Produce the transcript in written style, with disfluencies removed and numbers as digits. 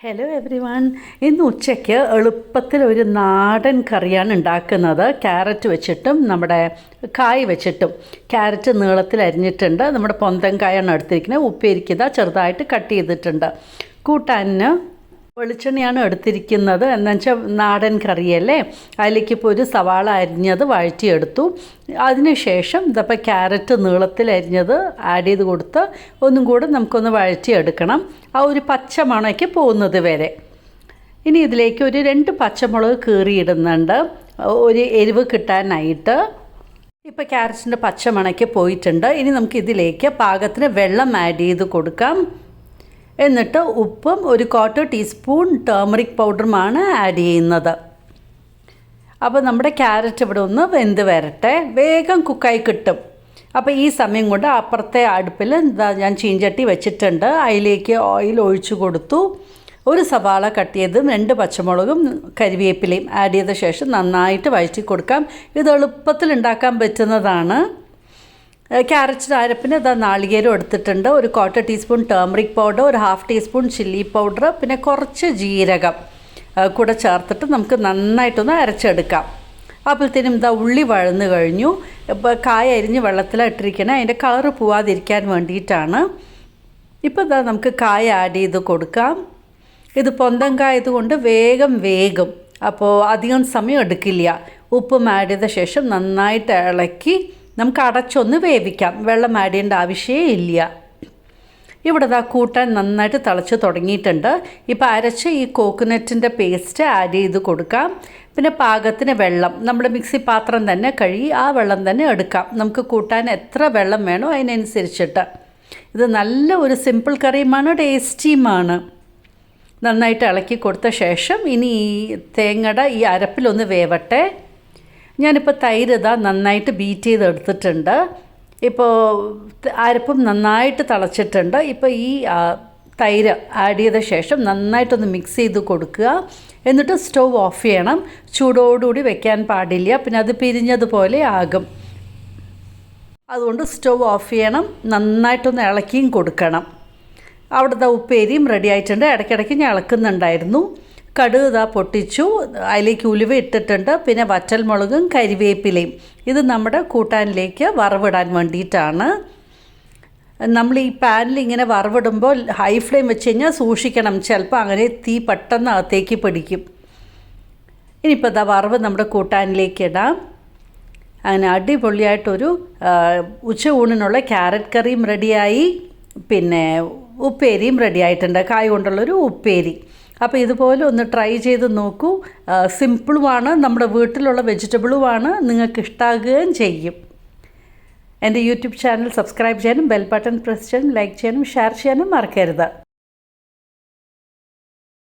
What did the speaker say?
Hello every one. ഇന്ന് ഉച്ചയ്ക്ക് എളുപ്പത്തിൽ ഒരു നാടൻ കറിയാണ് ഉണ്ടാക്കുന്നത്. ക്യാരറ്റ് വെച്ചിട്ടും നമ്മുടെ കായ് വെച്ചിട്ടും. ക്യാരറ്റ് നീളത്തിൽ അരിഞ്ഞിട്ടുണ്ട്. നമ്മുടെ പൊന്തൻ കായാണ് എടുത്തിരിക്കുന്നത്. ഉപ്പേരിക്കത ചെറുതായിട്ട് കട്ട് ചെയ്തിട്ടുണ്ട്. കൂട്ടാനിന് വെളിച്ചെണ്ണയാണ് എടുത്തിരിക്കുന്നത്. എന്നു വെച്ചാൽ നാടൻ കറിയല്ലേ. അതിലേക്ക് ഇപ്പോൾ ഒരു സവാള അരിഞ്ഞത് വഴറ്റിയെടുത്തു. അതിനുശേഷം ഇതപ്പോൾ ക്യാരറ്റ് നീളത്തിൽ അരിഞ്ഞത് ആഡ് ചെയ്ത് കൊടുത്ത് ഒന്നും കൂടെ നമുക്കൊന്ന് വഴറ്റിയെടുക്കണം. ആ ഒരു പച്ച മണയ്ക്ക് പോകുന്നത് വരെ. ഇനി ഇതിലേക്ക് ഒരു 2 പച്ചമുളക് കീറിയിടുന്നുണ്ട്, ഒരു എരിവ് കിട്ടാനായിട്ട്. ഇപ്പോൾ ക്യാരറ്റിൻ്റെ പച്ചമണയ്ക്ക് പോയിട്ടുണ്ട്. ഇനി നമുക്കിതിലേക്ക് പാകത്തിന് വെള്ളം ആഡ് ചെയ്ത് കൊടുക്കാം. എന്നിട്ട് ഉപ്പും ഒരു 1/4 ടീസ്പൂൺ ടേമറിക് പൗഡറുമാണ് ആഡ് ചെയ്യുന്നത്. അപ്പോൾ നമ്മുടെ ക്യാരറ്റ് ഇവിടെ ഒന്ന് വെന്ത് വരട്ടെ. വേഗം കുക്കായി കിട്ടും. അപ്പോൾ ഈ സമയം കൊണ്ട് അപ്പുറത്തെ അടുപ്പിൽ ഞാൻ ചീഞ്ചട്ടി വെച്ചിട്ടുണ്ട്. അതിലേക്ക് ഓയിൽ ഒഴിച്ചു കൊടുത്തു. ഒരു സവാള കട്ട് ചെയ്തും 2 പച്ചമുളകും കരിവേപ്പിലയും ആഡ് ചെയ്ത ശേഷം നന്നായിട്ട് വഴറ്റി കൊടുക്കാം. ഇത് എളുപ്പത്തിൽ ഉണ്ടാക്കാൻ പറ്റുന്നതാണ്. ക്യാരറ്റ് അരപ്പിന് നാളികേരം എടുത്തിട്ടുണ്ട്. ഒരു 1/4 ടീസ്പൂൺ ടേമറിക് പൗഡർ, ഒരു 1/2 ടീസ്പൂൺ ചില്ലി പൗഡർ, പിന്നെ കുറച്ച് ജീരകം കൂടെ ചേർത്തിട്ട് നമുക്ക് നന്നായിട്ടൊന്ന് അരച്ചെടുക്കാം. അപ്പോഴത്തേനും ഉള്ളി വഴന്ന് കഴിഞ്ഞു. ഇപ്പോൾ കായ അരിഞ്ഞ് വെള്ളത്തിലിട്ടിരിക്കണേ, അതിൻ്റെ കളറ് പോവാതിരിക്കാൻ വേണ്ടിയിട്ടാണ്. ഇപ്പോൾ നമുക്ക് കായ ആഡ് ചെയ്ത് കൊടുക്കാം. ഇത് പൊന്തൻ കായതുകൊണ്ട് വേഗം വേഗം, അപ്പോൾ അധികം സമയം എടുക്കില്ല. ഉപ്പും ആഡ് ചെയ്ത ശേഷം നന്നായിട്ട് ഇളക്കി നമുക്ക് അടച്ചൊന്ന് വേവിക്കാം. വെള്ളം ആഡ് ചെയ്യേണ്ട ആവശ്യമേ ഇല്ല. ഇവിടെ കൂട്ടാൻ നന്നായിട്ട് തിളച്ച് തുടങ്ങിയിട്ടുണ്ട്. ഇപ്പോൾ അരച്ച് ഈ കോക്കനട്ടിൻ്റെ പേസ്റ്റ് ആഡ് ചെയ്ത് കൊടുക്കാം. പിന്നെ പാകത്തിന് വെള്ളം, നമ്മുടെ മിക്സി പാത്രം തന്നെ കഴുകി ആ വെള്ളം തന്നെ എടുക്കാം. നമുക്ക് കൂട്ടാൻ എത്ര വെള്ളം വേണോ അതിനനുസരിച്ചിട്ട്. ഇത് നല്ല ഒരു സിമ്പിൾ കറിയുമാണ്, ടേസ്റ്റിയുമാണ്. നന്നായിട്ട് ഇളക്കി കൊടുത്ത ശേഷം ഇനി ഈ തേങ്ങയുടെ ഈ അരപ്പിലൊന്ന് വേവട്ടെ. ഞാനിപ്പോൾ തൈര് നന്നായിട്ട് ബീറ്റ് ചെയ്തെടുത്തിട്ടുണ്ട്. ഇപ്പോൾ അരപ്പും നന്നായിട്ട് തിളച്ചിട്ടുണ്ട്. ഇപ്പോൾ ഈ തൈര് ആഡ് ചെയ്ത ശേഷം നന്നായിട്ടൊന്ന് മിക്സ് ചെയ്ത് കൊടുക്കുക. എന്നിട്ട് സ്റ്റൗ ഓഫ് ചെയ്യണം. ചൂടോടുകൂടി വെക്കാൻ പാടില്ല, പിന്നെ അത് പിരിഞ്ഞതുപോലെ ആകും. അതുകൊണ്ട് സ്റ്റൗ ഓഫ് ചെയ്യണം. നന്നായിട്ടൊന്ന് ഇളക്കിയും കൊടുക്കണം. അവിടുത്തെ ഉപ്പേരിയും റെഡി ആയിട്ടുണ്ട്. ഇടയ്ക്കിടയ്ക്ക് ഞാൻ ഇളക്കുന്നുണ്ടായിരുന്നു. കടുക് പൊട്ടിച്ചു. അതിലേക്ക് ഉലുവ ഇട്ടിട്ടുണ്ട്. പിന്നെ വറ്റൽമുളകും കരിവേപ്പിലയും. ഇത് നമ്മുടെ കൂട്ടാനിലേക്ക് വറവിടാൻ വേണ്ടിയിട്ടാണ്. നമ്മൾ ഈ പാനിൽ ഇങ്ങനെ വറവിടുമ്പോൾ ഹൈ ഫ്ലെയിം വെച്ച് കഴിഞ്ഞാൽ സൂക്ഷിക്കണം. ചിലപ്പോൾ അങ്ങനെ തീ പെട്ടെന്ന് അകത്തേക്ക് പിടിക്കും. ഇനിയിപ്പോൾ വറവ് നമ്മുടെ കൂട്ടാനിലേക്ക് ഇടാം. അങ്ങനെ അടിപൊളിയായിട്ടൊരു ഉച്ച ഊണിനുള്ള ക്യാരറ്റ് കറിയും റെഡിയായി. പിന്നെ ഉപ്പേരിയും റെഡി ആയിട്ടുണ്ട്, കായ കൊണ്ടുള്ളൊരു ഉപ്പേരി. അപ്പോൾ ഇതുപോലെ ഒന്ന് ട്രൈ ചെയ്ത് നോക്കൂ. സിമ്പിളുമാണ്, നമ്മുടെ വീട്ടിലുള്ള വെജിറ്റബിളുമാണ്. നിങ്ങൾക്ക് ഇഷ്ടമാകുകയും ചെയ്യും. എൻ്റെ യൂട്യൂബ് ചാനൽ സബ്സ്ക്രൈബ് ചെയ്യാനും ബെൽ ബട്ടൺ പ്രസ് ചെയ്യാനും ലൈക്ക് ചെയ്യാനും ഷെയർ ചെയ്യാനും മറക്കരുത്.